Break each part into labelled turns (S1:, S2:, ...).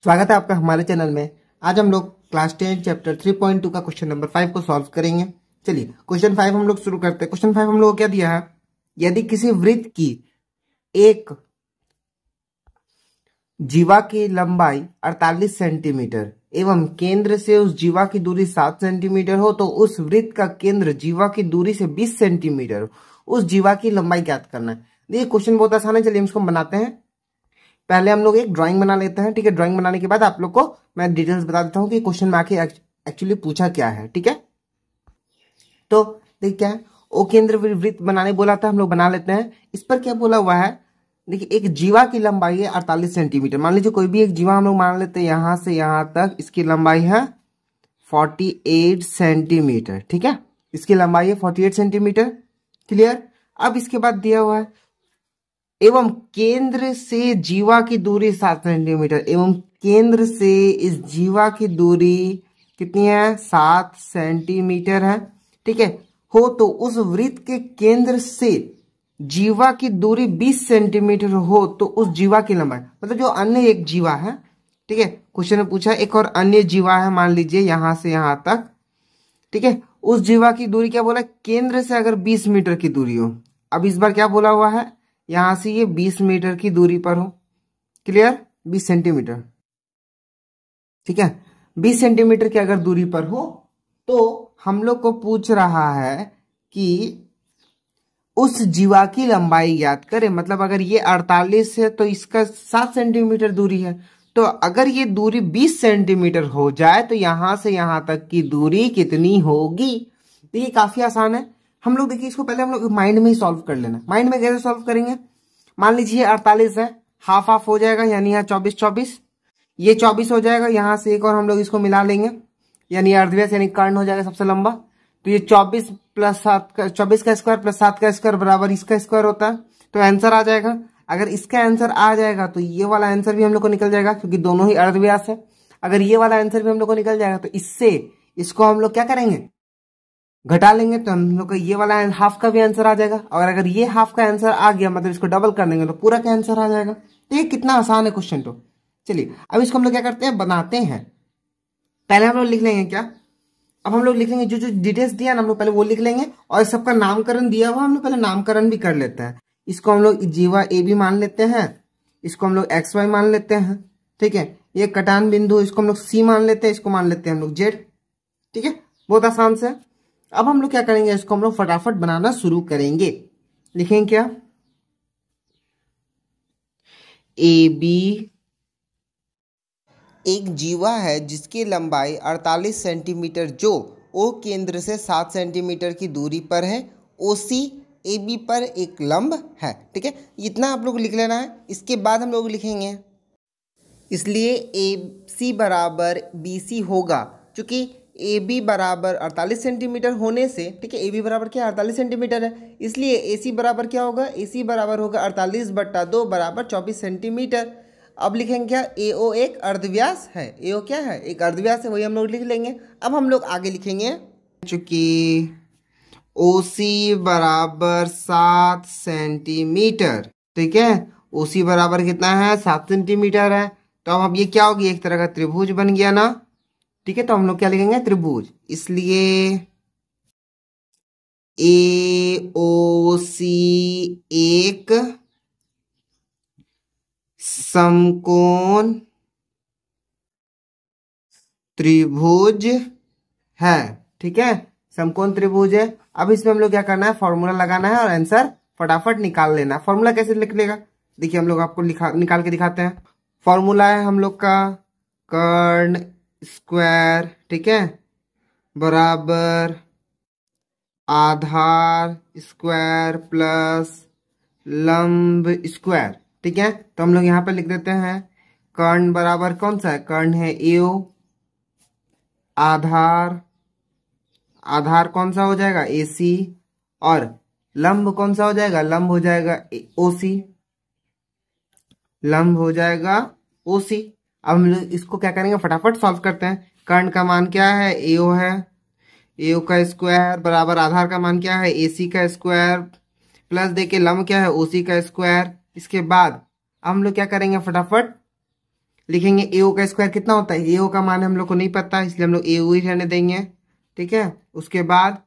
S1: स्वागत है आपका हमारे चैनल में। आज हम लोग क्लास 10 चैप्टर 3.2 का क्वेश्चन नंबर 5 को सॉल्व करेंगे। चलिए क्वेश्चन 5 हम लोग शुरू करते हैं। क्वेश्चन 5 हम लोग को क्या दिया है, यदि किसी वृत्त की एक जीवा की लंबाई 48 सेंटीमीटर एवं केंद्र से उस जीवा की दूरी 7 सेंटीमीटर हो तो उस वृत्त का केंद्र जीवा की दूरी से 20 सेंटीमीटर हो, उस जीवा की लंबाई ज्ञात करना है। देखिए क्वेश्चन बहुत आसान है, चलिए हम इसको बनाते हैं। पहले हम लोग एक ड्राइंग बना लेते हैं, ठीक है। ड्राइंग बनाने के बाद आप लोग को मैं डिटेल्स बता देता हूँ कि क्वेश्चन में आके एक्चुअली पूछा क्या है, ठीक है। तो देखिए क्या है, ओ केंद्र वृत्त बनाने बोला था, हम लोग बना लेते हैं। इस पर क्या बोला हुआ है, देखिए एक जीवा की लंबाई है 48 सेंटीमीटर। मान लीजिए कोई भी एक जीवा हम लोग मान लेते हैं, यहां से यहां तक इसकी लंबाई है 48 सेंटीमीटर, ठीक है। इसकी लंबाई है 48 सेंटीमीटर, क्लियर। अब इसके बाद दिया हुआ है एवं केंद्र से जीवा की दूरी 7 सेंटीमीटर, एवं केंद्र से इस जीवा की दूरी कितनी है, 7 सेंटीमीटर है, ठीक है। हो तो उस वृत्त के केंद्र से जीवा की दूरी 20 सेंटीमीटर हो तो उस जीवा की लंबाई, मतलब जो अन्य एक जीवा है, ठीक है। क्वेश्चन में पूछा एक और अन्य जीवा है, मान लीजिए यहां से यहां तक, ठीक है। उस जीवा की दूरी क्या बोला, केंद्र से अगर 20 मीटर की दूरी हो। अब इस बार क्या बोला हुआ है, यहां से ये 20 मीटर की दूरी पर हो, क्लियर, 20 सेंटीमीटर, ठीक है। 20 सेंटीमीटर की अगर दूरी पर हो तो हम लोग को पूछ रहा है कि उस जीवा की लंबाई ज्ञात करें। मतलब अगर ये 48 है तो इसका 7 सेंटीमीटर दूरी है, तो अगर ये दूरी 20 सेंटीमीटर हो जाए तो यहां से यहां तक की दूरी कितनी होगी। देखिए काफी आसान है। हम लोग देखिए इसको पहले हम लोग माइंड में ही सॉल्व कर लेना। माइंड में कैसे सॉल्व करेंगे, मान लीजिए 48 है, हाफ हाफ हो जाएगा, यानी यहाँ 24 ये 24 हो जाएगा। यहां से एक और हम लोग इसको मिला लेंगे, यानी अर्धव्यास यानी कर्ण हो जाएगा सबसे लंबा। तो ये 24 प्लस 7 का 24 का स्क्वायर प्लस 7 का स्क्वायर बराबर इसका स्क्वायर होता है, तो आंसर आ जाएगा। अगर इसका आंसर आ जाएगा तो ये वाला आंसर भी हम लोग को निकल जाएगा, क्योंकि दोनों ही अर्धव्यास है। अगर ये वाला आंसर भी हम लोग को निकल जाएगा तो इससे इसको हम लोग क्या करेंगे, घटा लेंगे, तो हम लोग का ये वाला हाफ का भी आंसर आ जाएगा। और अगर ये हाफ का आंसर आ गया, मतलब इसको डबल कर देंगे तो पूरा का आंसर आ जाएगा। तो ये कितना आसान है क्वेश्चन। तो चलिए अब इसको हम लोग क्या करते हैं, बनाते हैं। पहले हम लोग लिख लेंगे क्या, अब हम लोग लिख लेंगे जो जो डिटेल्स दिया ना हम लोग पहले वो लिख लेंगे, और सबका नामकरण दिया हुआ हम लोग पहले नामकरण भी कर लेते हैं। इसको हम लोग जीवा ए बी मान लेते हैं, इसको हम लोग एक्स वाई मान लेते हैं, ठीक है। ये कटान बिंदु इसको हम लोग सी मान लेते हैं, इसको मान लेते हैं हम लोग जेड, ठीक है। बहुत आसान से। अब हम लोग क्या करेंगे, इसको हम लोग फटाफट बनाना शुरू करेंगे। लिखेंगे क्या, ए बी एक जीवा है जिसकी लंबाई 48 सेंटीमीटर, जो ओ केंद्र से 7 सेंटीमीटर की दूरी पर है। ओ सी ए बी पर एक लंब है, ठीक है। इतना आप लोग लिख लेना है। इसके बाद हम लोग लिखेंगे, इसलिए ए सी बराबर बी सी होगा, क्योंकि ए बी बराबर 48 सेंटीमीटर होने से, ठीक है। ए बी बराबर क्या 48 सेंटीमीटर है, इसलिए ए सी बराबर क्या होगा, ए सी बराबर होगा 48/2 बराबर 24 सेंटीमीटर। अब लिखेंगे क्या, ए ओ एक अर्धव्यास है। ए ओ क्या है, एक अर्धव्यास है, वही हम लोग लिख लेंगे। अब हम लोग आगे लिखेंगे, चूंकि ओ सी बराबर 7 सेंटीमीटर, ठीक है। ओ सी बराबर कितना है, 7 सेंटीमीटर है। तो अब ये क्या होगी, एक तरह का त्रिभुज बन गया ना, ठीक है। तो हम लोग क्या लिखेंगे, त्रिभुज। इसलिए ए ओ सी एक समकोण त्रिभुज है, ठीक है। समकोण त्रिभुज है। अब इसमें हम लोग क्या करना है, फॉर्मूला लगाना है और आंसर फटाफट निकाल लेना है। फॉर्मूला कैसे लिख लेगा, देखिए हम लोग आपको निकाल के दिखाते हैं। फॉर्मूला है हम लोग का कर्ण स्क्वायर, ठीक है, बराबर आधार स्क्वायर प्लस लंब स्क्वायर, ठीक है। तो हम लोग यहाँ पे लिख देते हैं, कर्ण बराबर कौन सा है, कर्ण है एओ, आधार आधार कौन सा हो जाएगा, ए सी, और लंब कौन सा हो जाएगा, लंब हो जाएगा ओ सी, लंब हो जाएगा ओ सी। अब हम लोग इसको क्या करेंगे, फटाफट सॉल्व करते हैं। कर्ण का मान क्या है, एओ है, एओ का स्क्वायर बराबर आधार का मान क्या है, एसी का स्क्वायर, प्लस देके लंब क्या है, ओसी का स्क्वायर। इसके बाद हम लोग क्या करेंगे, फटाफट लिखेंगे एओ का स्क्वायर कितना होता है, एओ का मान हम लोग को नहीं पता इसलिए हम लोग एओ ही रहने देंगे। ठीक है, उसके बाद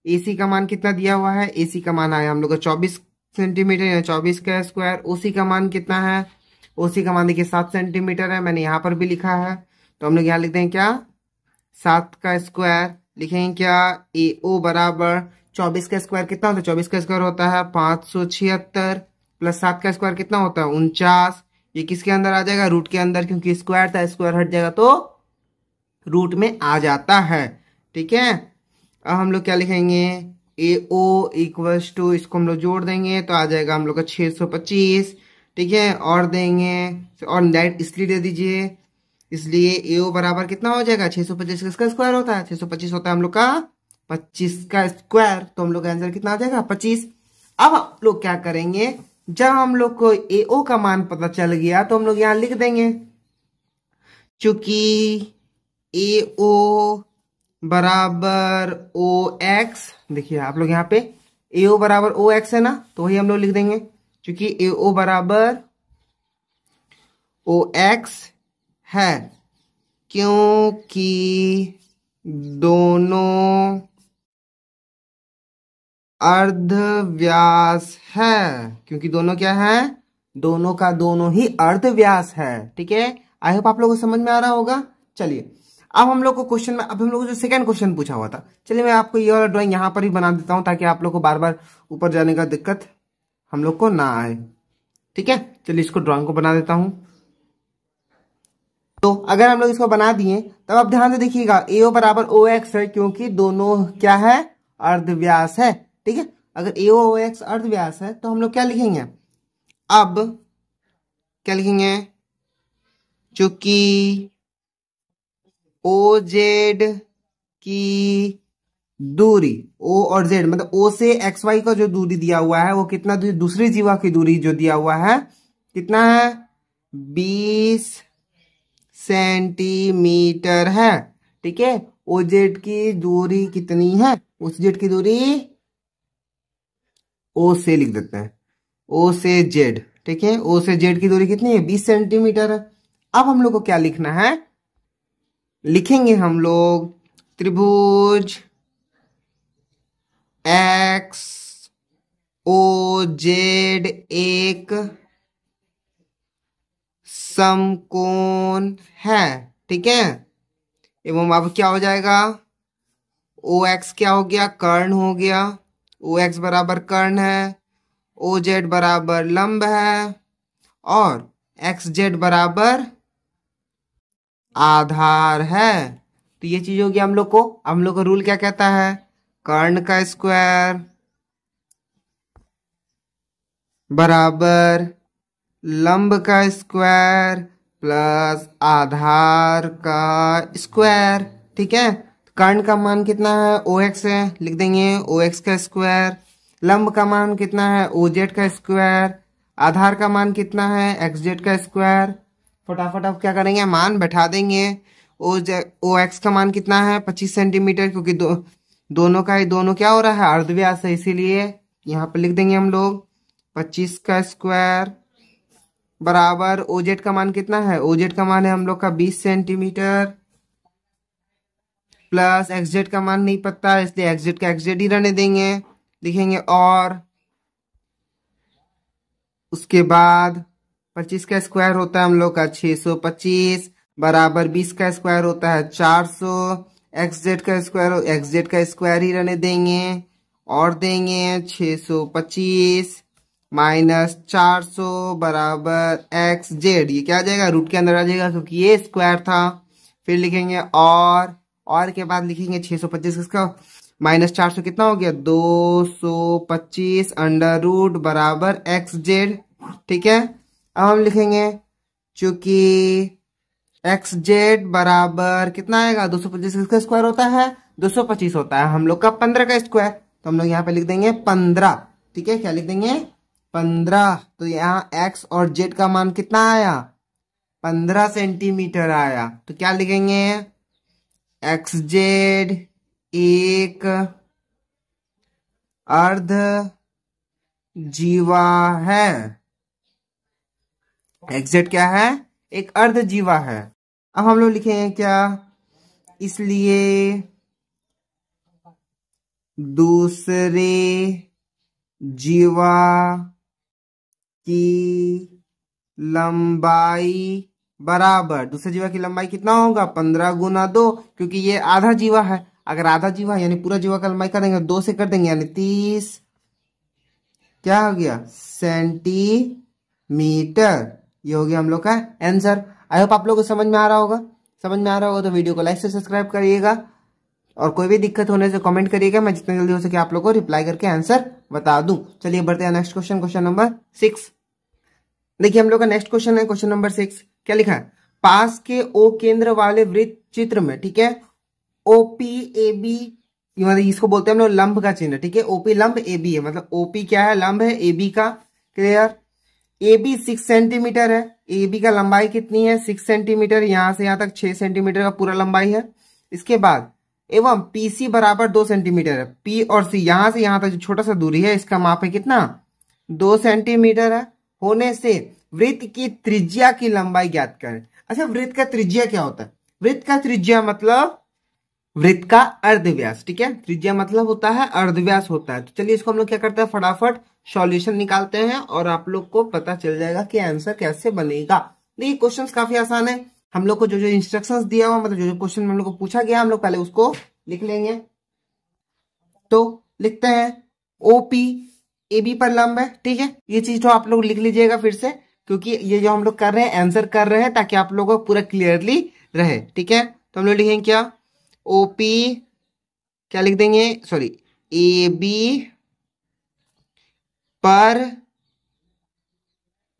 S1: एसी का मान कितना दिया हुआ है, एसी का मान आया हम लोग का 24 सेंटीमीटर या 24 का स्क्वायर। ओसी का मान कितना है, ओसी का मान देखिए 7 सेंटीमीटर है, मैंने यहाँ पर भी लिखा है तो हम लोग यहाँ लिख देंगे क्या 7 का स्क्वायर। लिखेंगे क्या एओ बराबर 24 का स्क्वायर कितना होता है, 24 का स्क्वायर होता है 576 प्लस 7 का स्क्वायर कितना होता है 49। ये किसके अंदर आ जाएगा, रूट के अंदर, क्योंकि स्क्वायर था स्क्वायर हट जाएगा तो रूट में आ जाता है। ठीक है, अब हम लोग क्या लिखेंगे ए ओ इक्वल्स टू, इसको हम लोग जोड़ देंगे तो आ जाएगा हम लोग का 625। ठीक है, और देंगे और डायरेक्ट इसलिए दे दीजिए, इसलिए ए ओ बराबर कितना हो जाएगा 625 किसका स्क्वायर होता है 625 होता है हम लोग का 25 का स्क्वायर, तो हम लोग का आंसर कितना आ जाएगा 25। अब हम लोग क्या करेंगे, जब हम लोग को ए ओ का मान पता चल गया तो हम लोग यहां लिख देंगे चूंकि ए ओ बराबर ओ एक्स, देखिए आप लोग यहाँ पे ए ओ बराबर ओ एक्स है ना, तो वही हम लोग लिख देंगे क्योंकि ए ओ बराबर ओ एक्स है, क्योंकि दोनों अर्धव्यास है, क्योंकि दोनों क्या है, दोनों का दोनों ही अर्धव्यास है। ठीक है, आई होप आप लोगों को समझ में आ रहा होगा। चलिए अब हम लोग को क्वेश्चन में, अब हम लोग को जो सेकंड क्वेश्चन पूछा हुआ था, चलिए मैं आपको ये वाला ड्राइंग यहाँ पर ही बना देता हूं ताकि आप लोग को बार बार ऊपर जाने का दिक्कत हम लोग को ना आए। ठीक है, चलिए इसको ड्राइंग को बना देता हूं। तो अगर हम लोग इसको बना दिए तब आप ध्यान से देखिएगा एओ बराबर ओ एक्स है, क्योंकि दोनों क्या है अर्धव्यास है। ठीक है, अगर एओ ओ एक्स अर्धव्यास है तो हम लोग क्या लिखेंगे, अब क्या लिखेंगे, चूंकि ओ जेड की दूरी, ओ और जेड मतलब ओ से एक्स वाई का जो दूरी दिया हुआ है वो कितना, दूसरी जीवा की दूरी जो दिया हुआ है कितना है 20 सेंटीमीटर है। ठीक है, ओ जेड की दूरी कितनी है, उस जेड की दूरी ओ से लिख देते हैं, ओ से जेड। ठीक है, ओ से जेड की दूरी कितनी है 20 सेंटीमीटर है। अब हम लोग को क्या लिखना है, लिखेंगे हम लोग त्रिभुज एक्स ओ जेड एक समकोण है। ठीक है, एवं अब क्या हो जाएगा, ओ एक्स क्या हो गया कर्ण हो गया, ओ एक्स बराबर कर्ण है, ओ जेड बराबर लंब है और एक्स जेड बराबर आधार है। तो ये चीज हो गया हम लोग का रूल क्या कहता है, कर्ण का स्क्वायर बराबर लंब का स्क्वायर प्लस आधार का स्क्वायर। ठीक है, कर्ण का मान कितना है ओ एक्स है, लिख देंगे ओ एक्स का स्क्वायर। लंब का मान कितना है ओ जेड का स्क्वायर। आधार का मान कितना है एक्स जेड का स्क्वायर। फटाफट अब क्या करेंगे मान बैठा देंगे। ओ एक्स का मान कितना है 25 सेंटीमीटर, क्योंकि दोनों का ही दोनों क्या हो रहा है अर्धव्यास है, इसीलिए यहाँ पे लिख देंगे हम लोग 25 का स्क्वायर बराबर ओजेड का मान कितना है, ओजेड का मान है हम लोग का 20 सेंटीमीटर प्लस एक्सजेड का मान नहीं पता इसलिए एक्सजेड का एक्सजेड ही रहने देंगे, लिखेंगे और उसके बाद 25 का स्क्वायर होता है हम लोग का 625 बराबर 20 का स्क्वायर होता है 400, एक्सजेड का स्क्वायर ही रहने देंगे और देंगे 625 माइनस 400 बराबर एक्स जेड, ये क्या आ जाएगा रूट के अंदर आ जाएगा क्योंकि ये स्क्वायर था। फिर लिखेंगे और के बाद लिखेंगे 625 इसका माइनस 400 कितना हो गया 225 अंडर रूट बराबर एक्स जेड। ठीक है, अब हम लिखेंगे चूंकि एक्स जेड बराबर कितना आएगा 225 किसका स्क्वायर होता है 225 होता है हम लोग का 15 का स्क्वायर, तो हम लोग यहाँ पे लिख देंगे 15। ठीक है, क्या लिख देंगे 15। तो यहाँ एक्स और जेड का मान कितना आया 15 सेंटीमीटर आया, तो क्या लिखेंगे एक्स जेड एक अर्ध जीवा है। एक्स जेड क्या है एक अर्धजीवा है। अब हम लोग लिखेंगे क्या, इसलिए दूसरे जीवा की लंबाई बराबर, दूसरे जीवा की लंबाई कितना होगा 15 गुना 2, क्योंकि ये आधा जीवा है। अगर आधा जीवा यानी पूरा जीवा का लंबाई कर देंगे 2 से कर देंगे यानी 30 क्या हो गया सेंटीमीटर। ये हो गया हम लोग का आंसर। आई होप आप लोगों को समझ में आ रहा होगा। समझ में आ रहा होगा तो वीडियो को लाइक से सब्सक्राइब करिएगा और कोई भी दिक्कत होने से कमेंट करिएगा, मैं जितना जल्दी हो सके आप लोगों को रिप्लाई करके आंसर बता दूं। चलिए बढ़ते हैं नेक्स्ट क्वेश्चन, क्वेश्चन नंबर 6। देखिए हम लोग का नेक्स्ट क्वेश्चन है क्वेश्चन नंबर 6। क्या लिखा है, पास के ओ केंद्र वाले वृत्त चित्र में, ठीक है, ओपी ए बी, मतलब इसको बोलते हैं हम लोग लंब का चिन्ह, ठीक है, ओपी लंब ए बी है, मतलब ओपी क्या है लंब है ए बी का। क्लियर। ए बी 6 सेंटीमीटर है, ए बी का लंबाई कितनी है 6 सेंटीमीटर, यहां से यहां तक 6 सेंटीमीटर का पूरा लंबाई है। इसके बाद एवं पीसी बराबर 2 सेंटीमीटर है, पी और सी यहां से यहां तक जो छोटा सा दूरी है इसका माप है कितना 2 सेंटीमीटर है, होने से वृत्त की त्रिज्या की लंबाई ज्ञात करें। अच्छा वृत्त का त्रिज्या क्या होता है, वृत्त का त्रिज्या मतलब वृत्त का अर्धव्यास, ठीक है, त्रिज्या मतलब होता है अर्धव्यास होता है। तो चलिए इसको हम लोग क्या करते हैं फटाफट सॉल्यूशन निकालते हैं और आप लोग को पता चल जाएगा कि आंसर कैसे बनेगा। देखिए क्वेश्चंस काफी आसान है, हम लोग को जो जो इंस्ट्रक्शंस दिया हुआ मतलब जो जो क्वेश्चन हम लोग को पूछा गया हम लोग पहले उसको लिख लेंगे। तो लिखते हैं ओपी ए बी पर लंब है, ठीक है, ये चीज तो आप लोग लिख लीजिएगा फिर से, क्योंकि ये जो हम लोग कर रहे हैं आंसर कर रहे हैं ताकि आप लोगों को पूरा क्लियरली रहे, ठीक है। तो हम लोग लिखेंगे क्या ओपी क्या लिख देंगे सॉरी ए बी पर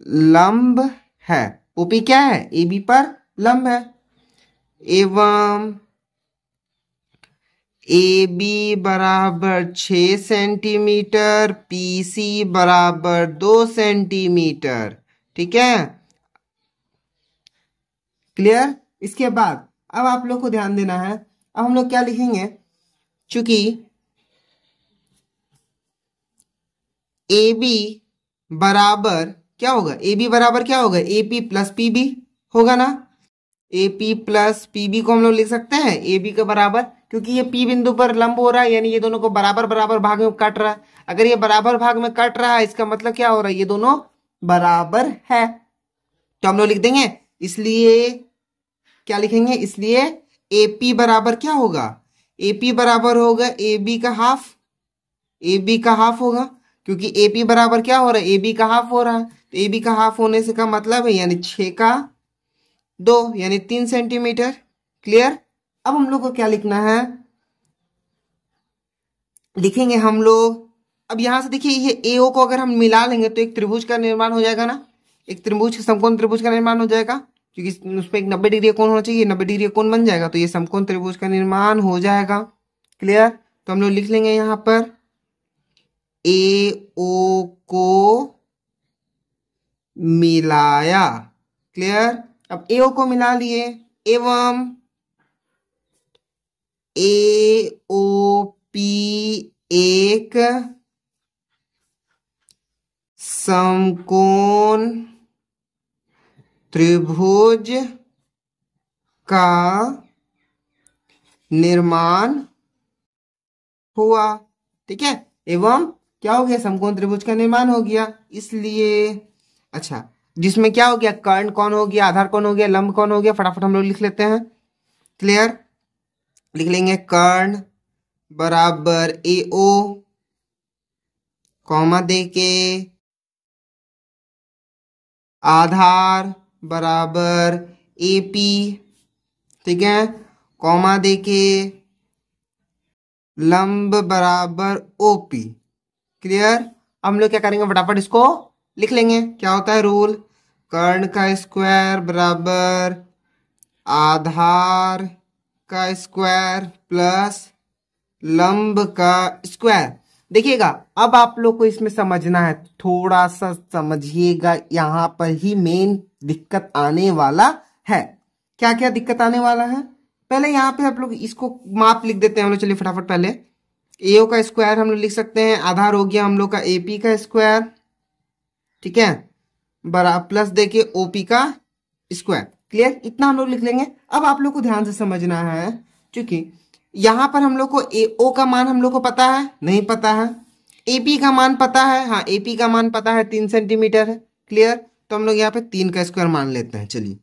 S1: लंब है, ओपी क्या है ए बी पर लंब है, एवं ए बी बराबर 6 सेंटीमीटर, पी सी बराबर 2 सेंटीमीटर, ठीक है, क्लियर। इसके बाद अब आप लोग को ध्यान देना है, अब हम लोग क्या लिखेंगे, चूंकि ए बी बराबर क्या होगा, ए बी बराबर क्या होगा A P plus P B होगा ना, A P plus P B को हम लोग लिख सकते हैं ए बी के बराबर, क्योंकि ये पी बिंदु पर लंब हो रहा है यानी ये दोनों को बराबर बराबर भाग में काट रहा है। अगर ये बराबर भाग में काट रहा है इसका मतलब क्या हो रहा है ये दोनों बराबर है, तो हम लोग लिख देंगे, इसलिए क्या लिखेंगे, इसलिए ए पी बराबर क्या होगा, ए पी बराबर होगा ए बी का हाफ, ए बी का हाफ होगा, क्योंकि ए पी बराबर क्या हो रहा है ए बी का हाफ हो रहा है, तो ए बी का हाफ होने से का मतलब है यानी 6 का 2 यानी 3 सेंटीमीटर। क्लियर। अब हम लोग को क्या लिखना है, लिखेंगे हम लोग, अब यहां से देखिए ये एओ को अगर हम मिला लेंगे तो एक त्रिभुज का निर्माण हो जाएगा ना, एक त्रिभुज समकोण त्रिभुज का निर्माण हो जाएगा, क्योंकि उसमें एक 90 डिग्री कोण होना चाहिए, 90 डिग्री कोण बन जाएगा तो ये समकोण त्रिभुज का निर्माण हो जाएगा। क्लियर। तो हम लोग लिख लेंगे यहां पर ए ओ को मिलाया। क्लियर। अब ए ओ को मिला लिए एवं ए ओ पी एक समकोण त्रिभुज का निर्माण हुआ, ठीक है, एवं क्या हो गया समकोण त्रिभुज का निर्माण हो गया। इसलिए अच्छा जिसमें क्या हो गया कर्ण कौन हो गया, आधार कौन हो गया, लंब कौन हो गया, फटाफट हम लोग लिख लेते हैं। क्लियर। लिख लेंगे कर्ण बराबर ए ओ कॉमा देके आधार बराबर ए पी, ठीक है, कॉमा देके लंब बराबर ओपी। क्लियर। हम लोग क्या करेंगे फटाफट इसको लिख लेंगे, क्या होता है रूल, कर्ण का स्क्वायर बराबर आधार का स्क्वायर प्लस लंब का स्क्वायर। देखिएगा अब आप लोग को इसमें समझना है, थोड़ा सा समझिएगा, यहां पर ही मेन दिक्कत आने वाला है। क्या क्या दिक्कत आने वाला है, पहले यहाँ पे आप लोग इसको माप लिख देते हैं हम लोग। चलिए फटाफट पहले एओ का स्क्वायर हम लोग लिख सकते हैं, आधार हो गया हम लोग का एपी का स्क्वायर, ठीक है, बड़ा प्लस देखिए ओपी का स्क्वायर। क्लियर, इतना हम लोग लिख लेंगे। अब आप लोग को ध्यान से समझना है, क्योंकि यहां पर हम लोग को ओ का मान हम लोग को पता है, नहीं पता है। एपी का मान पता है, हाँ एपी का मान पता है 3 सेंटीमीटर है। क्लियर, तो हम लोग यहाँ पे 3 का स्क्वायर मान लेते हैं। चलिए,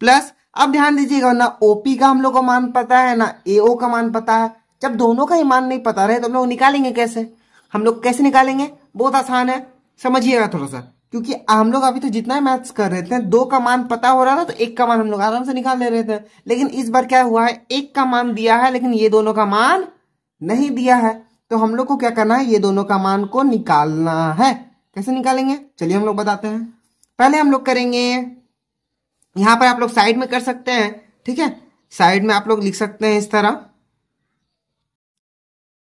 S1: प्लस अब ध्यान दीजिएगा, ना ओपी का हम लोग को मान पता है, ना एओ का मान पता है। जब दोनों का ही मान नहीं पता रहे तो हम लोग निकालेंगे कैसे? हम लोग कैसे निकालेंगे? बहुत आसान है, समझिएगा थोड़ा सा। क्योंकि हम लोग अभी तो जितना ही मैथ्स कर रहे थे, 2 का मान पता हो रहा था तो 1 का मान हम लोग आराम से निकाल ले रहे थे। लेकिन इस बार क्या हुआ है, 1 का मान दिया है लेकिन ये दोनों का मान नहीं दिया है। तो हम लोग को क्या करना है, ये दोनों का मान को निकालना है। कैसे निकालेंगे, चलिए हम लोग बताते हैं। पहले हम लोग करेंगे, यहां पर आप लोग साइड में कर सकते हैं, ठीक है। साइड में आप लोग लिख सकते हैं इस तरह,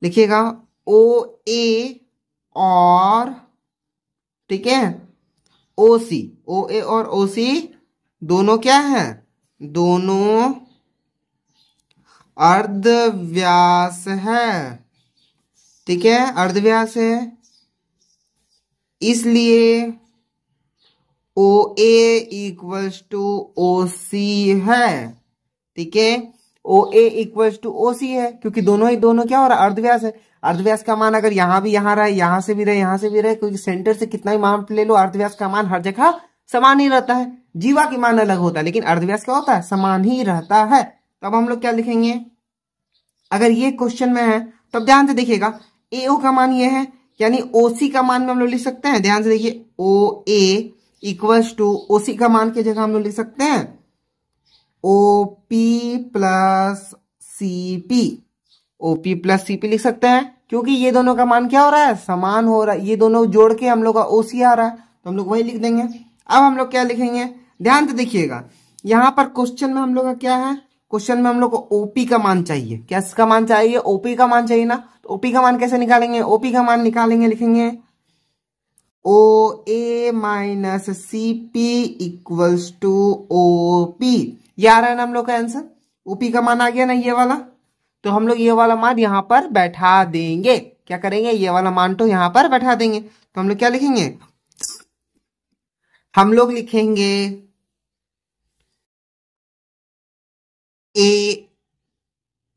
S1: लिखिएगा ओ ए और, ठीक है, ओ सी। ओ ए और ओ सी दोनों क्या है, दोनों अर्धव्यास है, ठीक है, अर्धव्यास है। इसलिए ओ ए इक्वल्स टू ओ सी है, ठीक है। ओ ए इक्वल्स टू ओ सी है, क्योंकि दोनों क्या हो रहा है, अर्धव्यास है। अर्धव्यास का मान अगर यहां भी यहां रहे, यहां से भी रहे, यहां से भी रहे, क्योंकि सेंटर से कितना ही मान ले लो, अर्धव्यास का मान हर जगह समान ही रहता है। जीवा की मान अलग होता है, लेकिन अर्धव्यास क्या होता है, समान ही रहता है। तो अब हम लोग क्या लिखेंगे, अगर ये क्वेश्चन में है तो अब ध्यान से देखिएगा, एओ का मान ये है, यानी ओसी का मान में हम लोग लिख सकते हैं। ध्यान से देखिए, ओ ए इक्वल्स टू ओसी का मान की जगह हम लोग लिख सकते हैं OP plus CP. OP plus CP लिख सकते हैं, क्योंकि ये दोनों का मान क्या हो रहा है, समान हो रहा है। ये दोनों जोड़ के हम लोग का ओसी आ रहा है, तो हम लोग वही लिख देंगे। अब हम लोग क्या लिखेंगे, ध्यान से देखिएगा, यहां पर क्वेश्चन में हम लोग का क्या है, क्वेश्चन में हम लोग को ओपी का मान चाहिए। क्या इसका मान चाहिए, ओपी का मान चाहिए ना। तो ओपी का मान कैसे निकालेंगे, ओपी का मान निकालेंगे, लिखेंगे O A minus C P equals to O P. ये आ रहा है ना हम लोग का आंसर, ओपी का मान आ गया ना ये वाला। तो हम लोग ये वाला मान यहां पर बैठा देंगे। क्या करेंगे, ये वाला मान तो यहां पर बैठा देंगे। तो हम लोग क्या लिखेंगे, हम लोग लिखेंगे ए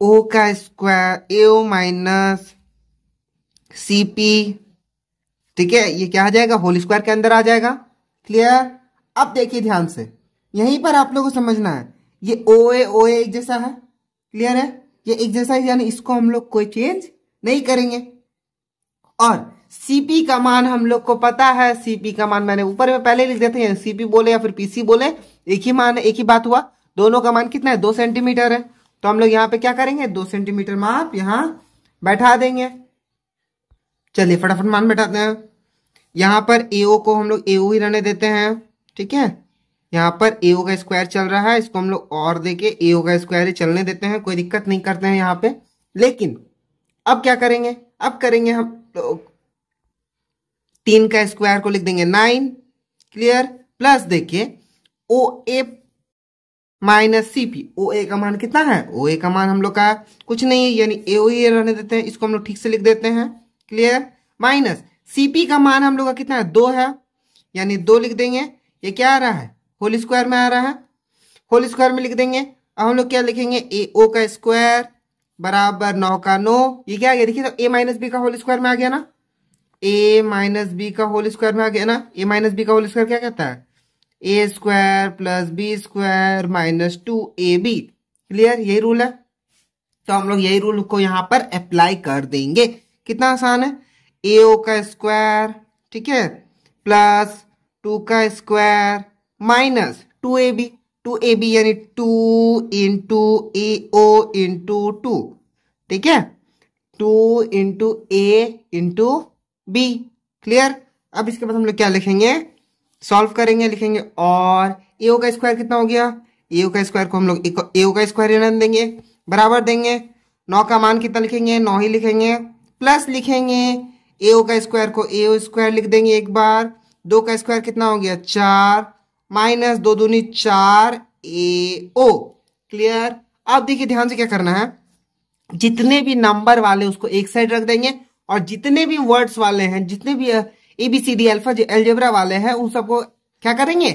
S1: ओ का स्क्वायर, ए ओ माइनस सी पी, ठीक है। ये क्या आ जाएगा, होल स्क्वायर के अंदर आ जाएगा। क्लियर, अब देखिए ध्यान से, यहीं पर आप लोगों को समझना है, ये ओ ए एक जैसा है। क्लियर है, ये एक जैसा है, यानी इसको हम लोग कोई चेंज नहीं करेंगे। और सीपी का मान हम लोग को पता है, सीपी का मान मैंने ऊपर में पहले लिख देते हैं, सीपी बोले या फिर पीसी बोले, एक ही मान है, एक ही बात हुआ। दोनों का मान कितना है, 2 सेंटीमीटर है। तो हम लोग यहाँ पे क्या करेंगे, 2 सेंटीमीटर माप यहां बैठा देंगे। चलिए फटाफट मान बैठाते हैं। यहां पर एओ को हम लोग एओ ही रहने देते हैं, ठीक है। यहाँ पर एओ का स्क्वायर चल रहा है, इसको हम लोग और देके एओ का स्क्वायर ही चलने देते हैं, कोई दिक्कत नहीं करते हैं यहाँ पे। लेकिन अब क्या करेंगे, अब करेंगे हम लोग 3 का स्क्वायर को लिख देंगे 9। क्लियर, प्लस देखिए ओ ए माइनस सीपी। ओ ए का मान कितना है, ओ ए का मान हम लोग का कुछ नहीं है, यानी एओ ही रहने देते हैं, इसको हम लोग ठीक से लिख देते हैं। क्लियर, माइनस सीपी का मान हम लोग का कितना है, 2 है, यानी 2 लिख देंगे। ये क्या आ रहा है, होल स्क्वायर में आ रहा है, होल स्क्वायर में लिख देंगे। अब हम लोग क्या लिखेंगे, ए ओ का स्क्वायर बराबर 9 का 9। ये क्या आ गया, देखिए तो ए माइनस बी का होल स्क्वायर में आ गया ना, ए माइनस बी का होल स्क्वायर में आ गया ना। ए माइनस बी का होल स्क्वायर क्या कहता है, A square plus B square minus 2ab। Clear, यही रूल है। तो हम लोग यही रूल को यहां पर अप्लाई कर देंगे। कितना आसान है, ए ओ का स्क्वायर, ठीक है, प्लस 2 का स्क्वायर माइनस 2ab। 2ab यानी 2 इंटू ए ओ इंटू 2, ठीक है, 2 इंटू ए इंटू बी। क्लियर, अब इसके बाद हम लोग क्या लिखेंगे, सॉल्व करेंगे, लिखेंगे और एओ का स्क्वायर कितना हो गया, एओ का स्क्वायर को हम लोग एओ का स्क्वायर रन देंगे, बराबर देंगे 9 का मान कितना लिखेंगे, 9 ही लिखेंगे, प्लस लिखेंगे एओ का स्क्वायर को एओ स्क्वायर लिख देंगे एक बार। 2 का स्क्वायर कितना हो गया 4, माइनस 2 दूनी 4 एओ। क्लियर, अब देखिए ध्यान से क्या करना है, जितने भी नंबर वाले उसको एक साइड रख देंगे, और जितने भी वर्ड्स वाले हैं, जितने भी एबीसीडी अल्फा अलजेब्रा वाले हैं, उन सबको क्या करेंगे,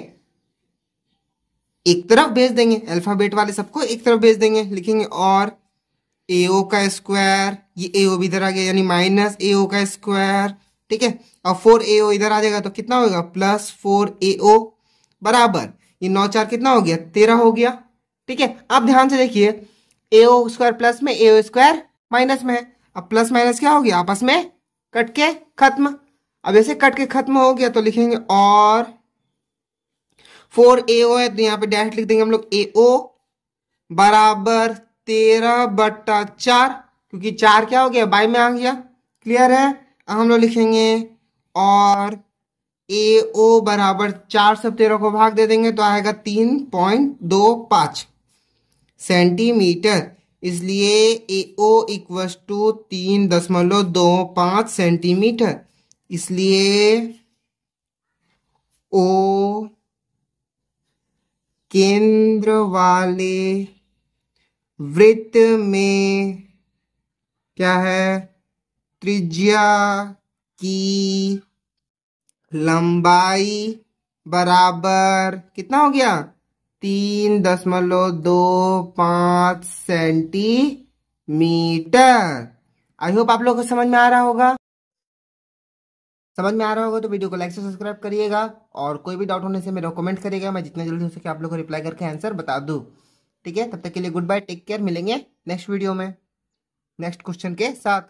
S1: एक तरफ भेज देंगे, अल्फाबेट वाले सबको एक तरफ भेज देंगे, लिखेंगे और AO का स्क्वायर, ये AO भी इधर आ गया यानी माइनस AO का स्क्वायर, ठीक है। और 4AO इधर आ जाएगा तो कितना होगा, प्लस 4AO बराबर, ये 9 4 कितना हो गया, 13 हो गया, ठीक है। अब ध्यान से देखिए, AO स्क्वायर प्लस में, AO स्क्वायर माइनस में है। अब प्लस माइनस क्या हो गया, आपस में कट के खत्म। अब ऐसे कट के खत्म हो गया तो लिखेंगे और 4AO है तो यहाँ पे डैश लिख देंगे हम लोग, AO बराबर 13/4, क्योंकि 4 क्या हो गया, बाई में आ गया, क्लियर है। अब हम लोग लिखेंगे और AO बराबर 4 से 13 को भाग दे देंगे तो आएगा 3.25 सेंटीमीटर, इसलिए AO इक्वस टू 3.25 सेंटीमीटर, इसलिए O केंद्र वाले वृत्त में क्या है, त्रिज्या की लंबाई बराबर कितना हो गया, 3.25 सेंटीमीटर। आई होप आप लोगों को समझ में आ रहा होगा। समझ में आ रहा होगा तो वीडियो को लाइक से सब्सक्राइब करिएगा, और कोई भी डाउट होने से मेरे को कमेंट करिएगा, मैं जितना जल्दी हो सके आप लोग को रिप्लाई करके आंसर बता दूं, ठीक है। तब तक के लिए गुड बाय, टेक केयर, मिलेंगे नेक्स्ट वीडियो में नेक्स्ट क्वेश्चन के साथ।